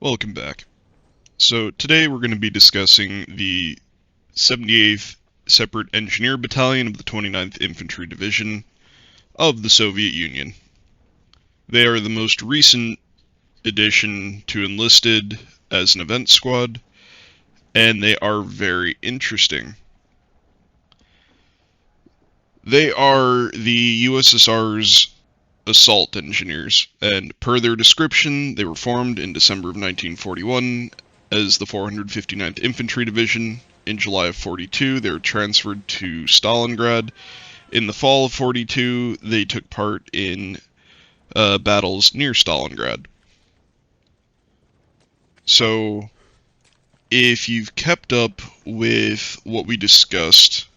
Welcome back. So today we're going to be discussing the 78th Separate Engineer Battalion of the 29th Infantry Division of the Soviet Union. They are the most recent addition to Enlisted as an event squad, and they are very interesting. They are the USSR's assault engineers, and per their description, they were formed in December of 1941 as the 459th Infantry Division. In July of 42, they were transferred to Stalingrad. In the fall of 42, they took part in battles near Stalingrad. So, if you've kept up with what we discussed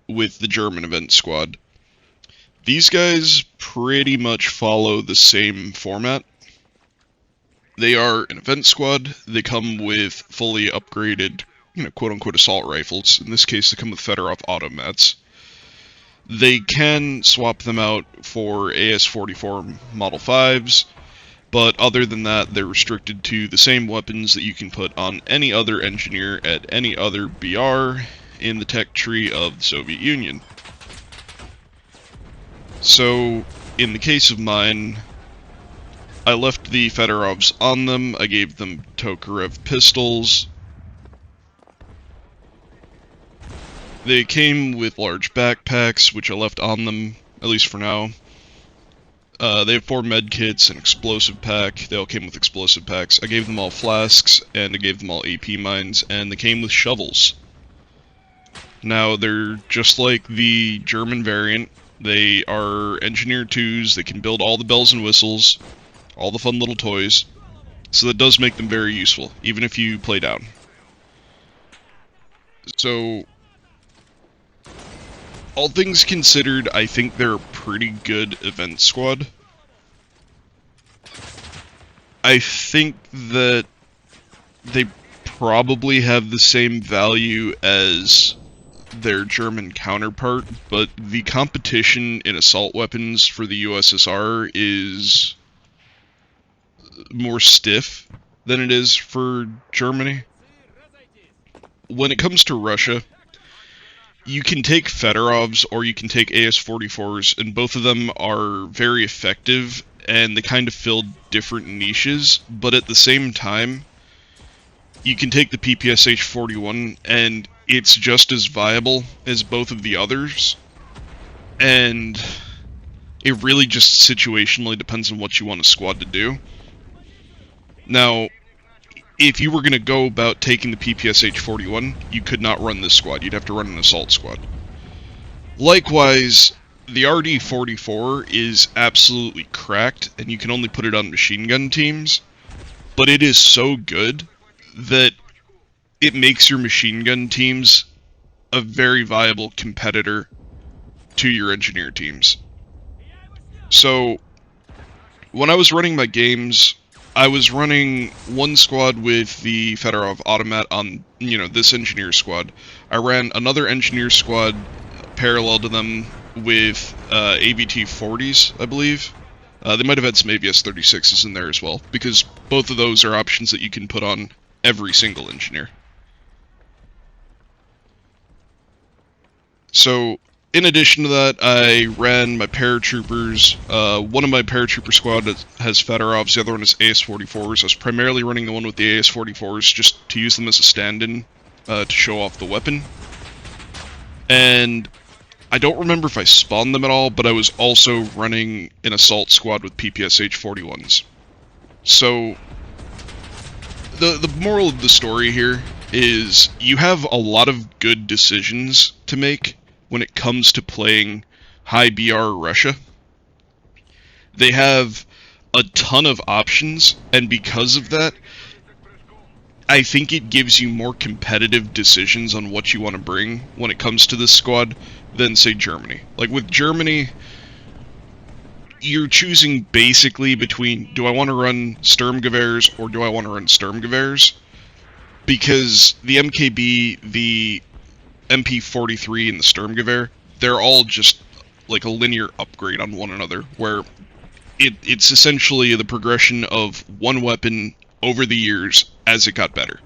with the German event squad, these guys pretty much follow the same format. They are an event squad. They come with fully upgraded, quote-unquote assault rifles. In this case, they come with Fedorov automats. They can swap them out for AS-44 Model 5s, but other than that, they're restricted to the same weapons that you can put on any other engineer at any other BR in the tech tree of the Soviet Union. So, in the case of mine, I left the Fedorovs on them. I gave them Tokarev pistols. They came with large backpacks, which I left on them, at least for now. They have 4 med kits, an explosive pack. They all came with explosive packs. I gave them all flasks, and I gave them all AP mines, and they came with shovels. Now, they're just like the German variant. They are Engineer 2s, they can build all the bells and whistles, all the fun little toys, so that does make them very useful, even if you play down. So, all things considered, I think they're a pretty good event squad. I think that they probably have the same value as their German counterpart, but the competition in assault weapons for the USSR is more stiff than it is for Germany. When it comes to Russia, you can take Fedorovs or you can take AS-44s, and both of them are very effective, and they kind of fill different niches, but at the same time, you can take the PPSH-41, and it's just as viable as both of the others, and it really just situationally depends on what you want a squad to do. Now, if you were going to go about taking the PPSH-41, you could not run this squad. You'd have to run an assault squad. Likewise, the RD-44 is absolutely cracked, and you can only put it on machine gun teams, but it is so good that it makes your machine gun teams a very viable competitor to your engineer teams. So, when I was running my games, I was running one squad with the Fedorov automat on, this engineer squad. I ran another engineer squad parallel to them with AVT-40s, I believe. They might have had some AVS-36s in there as well, because both of those are options that you can put on every single engineer. So, in addition to that, I ran my paratroopers. One of my paratrooper squad has Fedorovs, the other one is AS-44s. I was primarily running the one with the AS-44s just to use them as a stand-in to show off the weapon. And I don't remember if I spawned them at all, but I was also running an assault squad with PPSH-41s. So, the moral of the story here is you have a lot of good decisions to make when it comes to playing high BR Russia. They have a ton of options, and because of that, I think it gives you more competitive decisions on what you want to bring when it comes to this squad than, say, Germany. Like, with Germany, you're choosing basically between, do I want to run Sturmgewehrs or do I want to run Sturmgewehrs? Because the MKB, the MP43 and the Sturmgewehr, they're all just like a linear upgrade on one another, where it's essentially the progression of one weapon over the years as it got better.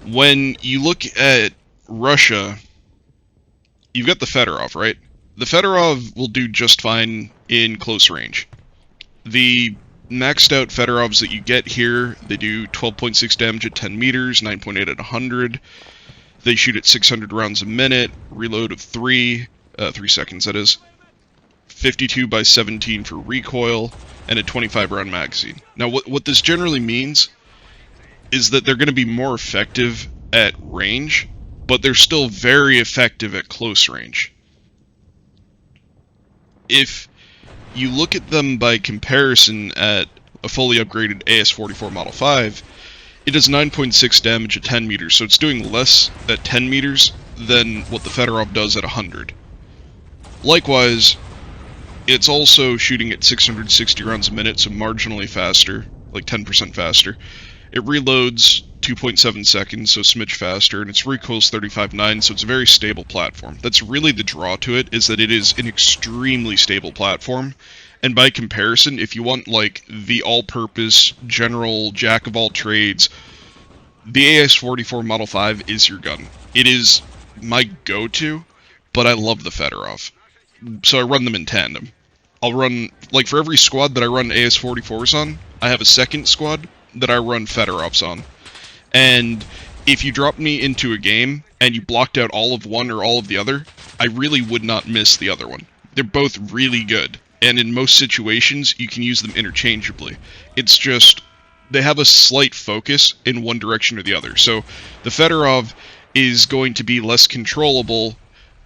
When you look at Russia, you've got the Fedorov, right? The Fedorov will do just fine in close range. The maxed out Fedorovs that you get here, they do 12.6 damage at 10 meters, 9.8 at 100. They shoot at 600 rounds a minute, reload of 3 seconds that is, 52 by 17 for recoil, and a 25 round magazine. Now what this generally means is that they're going to be more effective at range, but they're still very effective at close range. If you look at them by comparison at a fully upgraded AS-44 Model 5, it does 9.6 damage at 10 meters, so it's doing less at 10 meters than what the Fedorov does at 100. Likewise, it's also shooting at 660 rounds a minute, so marginally faster, like 10% faster. It reloads 2.7 seconds, so smidge faster, and its recoil's 35.9, so it's a very stable platform. That's really the draw to it, is that it is an extremely stable platform. And by comparison, if you want like the all-purpose, general, jack-of-all-trades, the AS-44 Model 5 is your gun. It is my go-to, but I love the Fedorov. So I run them in tandem. I'll run, like for every squad that I run AS-44s on, I have a second squad that I run Fedorovs on. And if you drop me into a game and you blocked out all of one or all of the other, I really would not miss the other one. They're both really good, and in most situations you can use them interchangeably. It's just they have a slight focus in one direction or the other. So the Fedorov is going to be less controllable.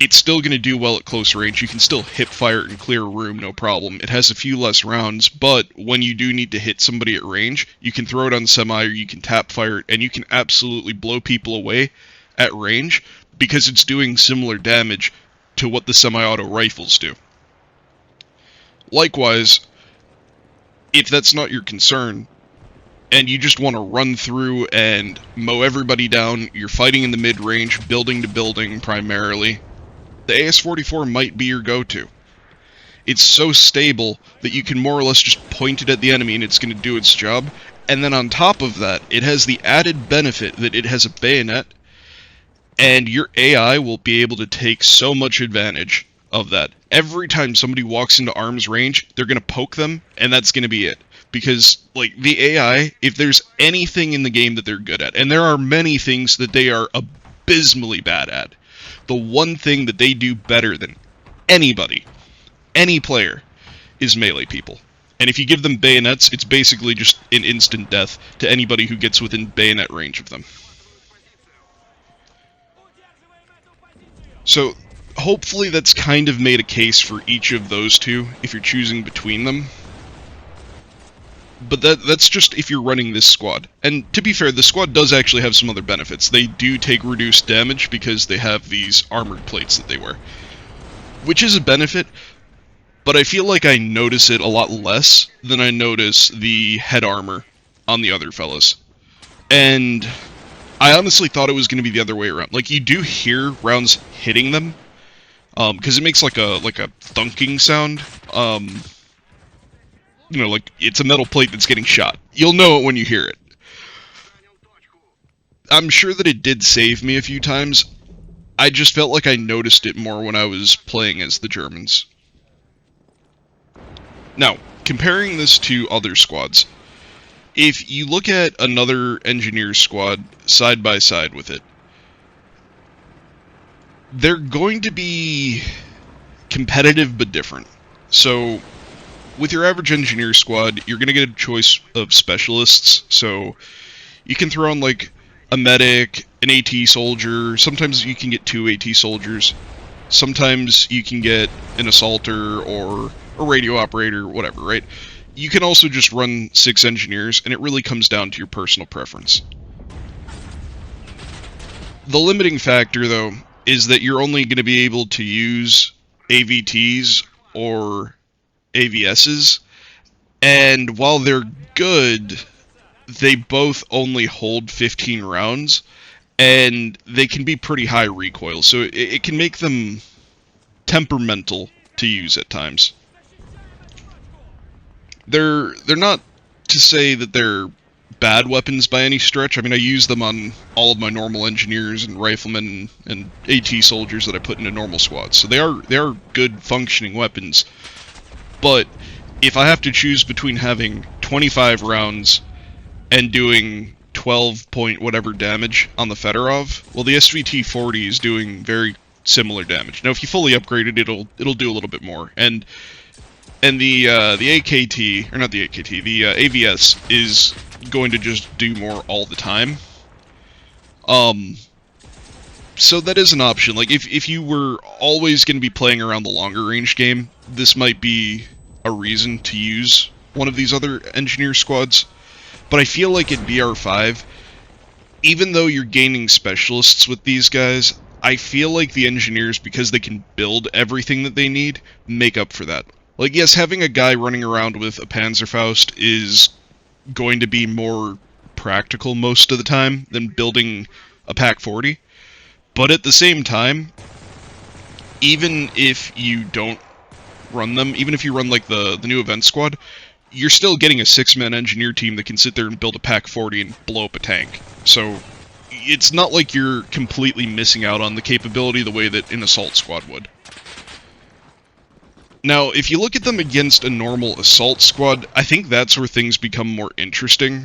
It's still going to do well at close range. You can still hip fire it and clear a room, no problem. It has a few less rounds, but when you do need to hit somebody at range, you can throw it on semi or you can tap fire it, and you can absolutely blow people away at range because it's doing similar damage to what the semi-auto rifles do. Likewise, if that's not your concern, and you just want to run through and mow everybody down, you're fighting in the mid-range, building to building primarily, the AS-44 might be your go-to. It's so stable that you can more or less just point it at the enemy and it's going to do its job. And then on top of that, it has the added benefit that it has a bayonet, and your AI will be able to take so much advantage of that. Every time somebody walks into arm's range, they're going to poke them, and that's going to be it. Because, like, the AI, if there's anything in the game that they're good at, and there are many things that they are abysmally bad at, the one thing that they do better than anybody, any player, is melee people. And if you give them bayonets, it's basically just an instant death to anybody who gets within bayonet range of them. So, hopefully that's kind of made a case for each of those two, if you're choosing between them. But that's just if you're running this squad. And to be fair, the squad does actually have some other benefits. They do take reduced damage because they have these armored plates that they wear, which is a benefit, but I feel like I notice it a lot less than I notice the head armor on the other fellas. And I honestly thought it was going to be the other way around. Like, you do hear rounds hitting them, because it makes like a thunking sound. You know, like, it's a metal plate that's getting shot. You'll know it when you hear it. I'm sure that it did save me a few times. I just felt like I noticed it more when I was playing as the Germans. Now, comparing this to other squads, if you look at another engineer squad side by side with it, they're going to be competitive but different. So, with your average engineer squad, you're going to get a choice of specialists, so you can throw on like a medic, an AT soldier, sometimes you can get 2 AT soldiers, sometimes you can get an assaulter or a radio operator, whatever, right? You can also just run 6 engineers, and it really comes down to your personal preference. The limiting factor, though, is that you're only going to be able to use AVTs or AVSs, and while they're good, they both only hold 15 rounds, and they can be pretty high recoil, so it can make them temperamental to use at times. They're not to say that they're bad weapons by any stretch. I mean, I use them on all of my normal engineers and riflemen and AT soldiers that I put into normal squads. So they are good functioning weapons. But if I have to choose between having 25 rounds and doing 12 point whatever damage on the Fedorov, well, the SVT-40 is doing very similar damage. Now, if you fully upgrade it, it'll do a little bit more. And the AKT, or not the AKT, the AVS is going to just do more all the time. So that is an option. Like, if you were always going to be playing around the longer range game, this might be a reason to use one of these other engineer squads. But I feel like at BR5, even though you're gaining specialists with these guys, I feel like the engineers, because they can build everything that they need, make up for that. Like, yes, having a guy running around with a Panzerfaust is going to be more practical most of the time than building a Pak-40. But at the same time, even if you don't run them, even if you run like the new event squad, you're still getting a 6-man engineer team that can sit there and build a Pak-40 and blow up a tank. So it's not like you're completely missing out on the capability the way that an assault squad would. Now, if you look at them against a normal assault squad, I think that's where things become more interesting.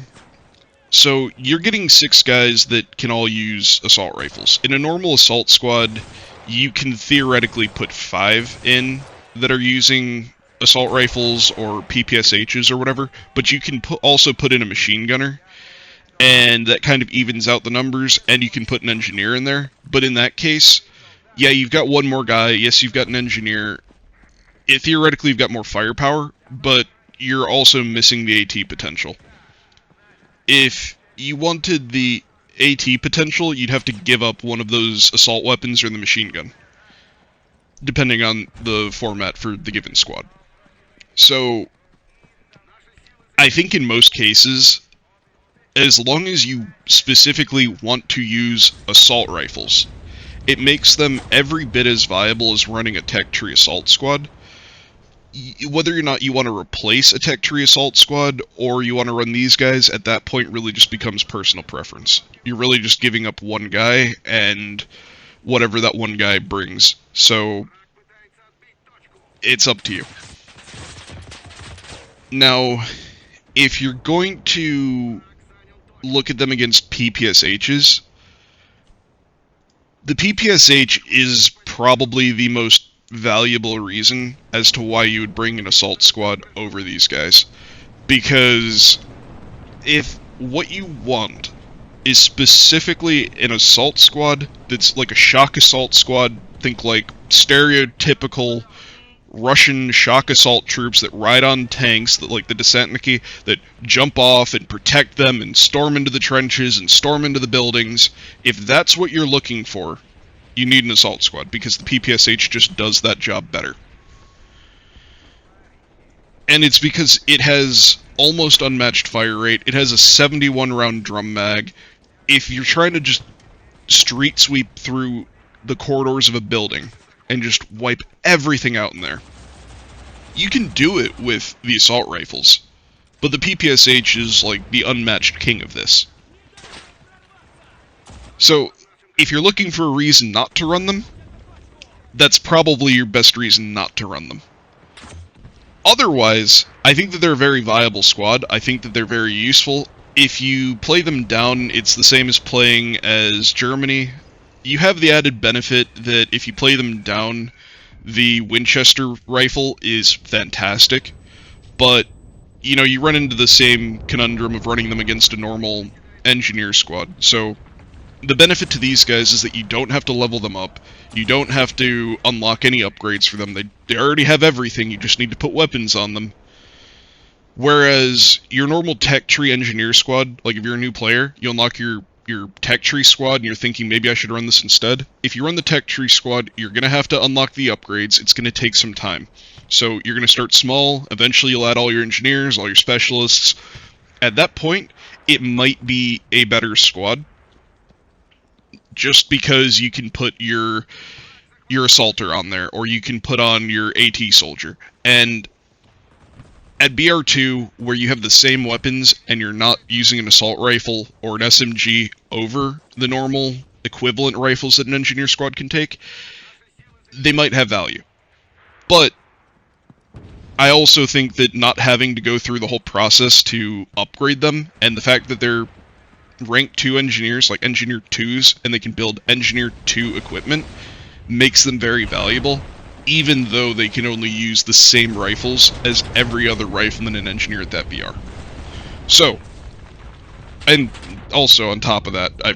So, you're getting 6 guys that can all use assault rifles. In a normal assault squad, you can theoretically put 5 in that are using assault rifles or PPSHs or whatever, but you can also put in a machine gunner, and that kind of evens out the numbers, and you can put an engineer in there. But in that case, yeah, you've got one more guy, yes, you've got an engineer. Theoretically, you've got more firepower, but you're also missing the AT potential. If you wanted the AT potential, you'd have to give up one of those assault weapons or the machine gun, depending on the format for the given squad. So, I think in most cases, as long as you specifically want to use assault rifles, it makes them every bit as viable as running a tech tree assault squad. Whether or not you want to replace a tech tree assault squad or you want to run these guys, at that point really just becomes personal preference. You're really just giving up one guy and whatever that one guy brings. So it's up to you. Now, if you're going to look at them against PPSHs, the PPSH is probably the most valuable reason as to why you would bring an assault squad over these guys. Because if what you want is specifically an assault squad that's like a shock assault squad, think like stereotypical Russian shock assault troops that ride on tanks, that like the Desantniki, that jump off and protect them and storm into the trenches and storm into the buildings, if that's what you're looking for, you need an assault squad, because the PPSH just does that job better. And it's because it has almost unmatched fire rate, it has a 71 round drum mag. If you're trying to just street sweep through the corridors of a building and just wipe everything out in there, you can do it with the assault rifles. But the PPSH is like the unmatched king of this. So, if you're looking for a reason not to run them, that's probably your best reason not to run them. Otherwise, I think that they're a very viable squad. I think that they're very useful. If you play them down, it's the same as playing as Germany. You have the added benefit that if you play them down, the Winchester rifle is fantastic. But, you know, you run into the same conundrum of running them against a normal engineer squad. So, the benefit to these guys is that you don't have to level them up, you don't have to unlock any upgrades for them, they already have everything, you just need to put weapons on them. Whereas your normal tech tree engineer squad, like if you're a new player, you unlock your tech tree squad and you're thinking maybe I should run this instead. If you run the tech tree squad, you're going to have to unlock the upgrades, it's going to take some time. So you're going to start small, eventually you'll add all your engineers, all your specialists. At that point, it might be a better squad, just because you can put your assaulter on there, or you can put on your AT soldier. And At BR2, where you have the same weapons and you're not using an assault rifle or an SMG over the normal equivalent rifles that an engineer squad can take, they might have value. But I also think that not having to go through the whole process to upgrade them, and the fact that they're rank 2 engineers, like engineer 2s, and they can build engineer 2 equipment, makes them very valuable, even though they can only use the same rifles as every other rifleman and engineer at that BR. So, and also on top of that, I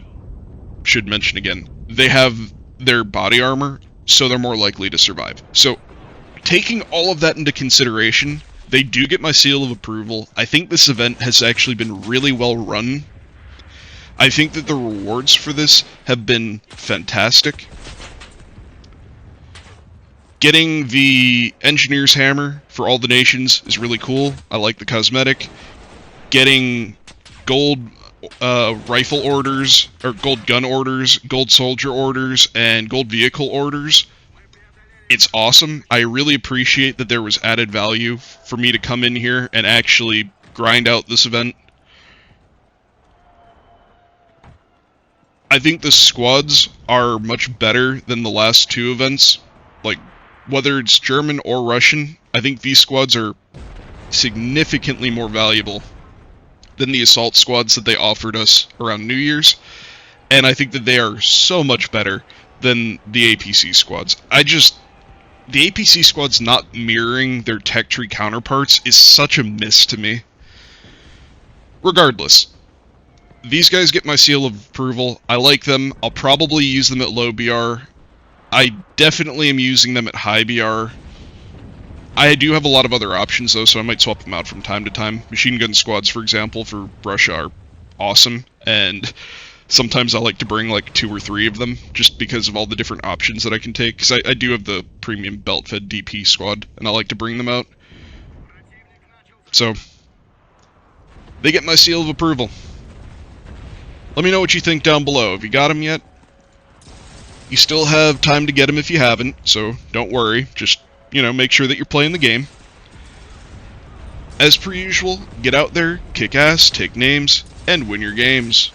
should mention again, they have their body armor, so they're more likely to survive. So, taking all of that into consideration, they do get my seal of approval. I think this event has actually been really well run. I think that the rewards for this have been fantastic. Getting the Engineer's Hammer for all the nations is really cool. I like the cosmetic. Getting gold rifle orders, or gold gun orders, gold soldier orders, and gold vehicle orders, it's awesome. I really appreciate that there was added value for me to come in here and actually grind out this event. I think the squads are much better than the last two events. Like, whether it's German or Russian, I think these squads are significantly more valuable than the assault squads that they offered us around New Year's. And I think that they are so much better than the APC squads. The APC squads not mirroring their tech tree counterparts is such a miss to me. Regardless, these guys get my seal of approval. I like them. I'll probably use them at low BR. I definitely am using them at high BR. I do have a lot of other options though, so I might swap them out from time to time. Machine gun squads, for example, for Russia are awesome, and sometimes I like to bring like 2 or 3 of them, just because of all the different options that I can take, because I do have the premium belt-fed DP squad, and I like to bring them out. So, they get my seal of approval. Let me know what you think down below. Have you got them yet? You still have time to get them if you haven't, so don't worry. Just, make sure that you're playing the game. As per usual, get out there, kick ass, take names, and win your games.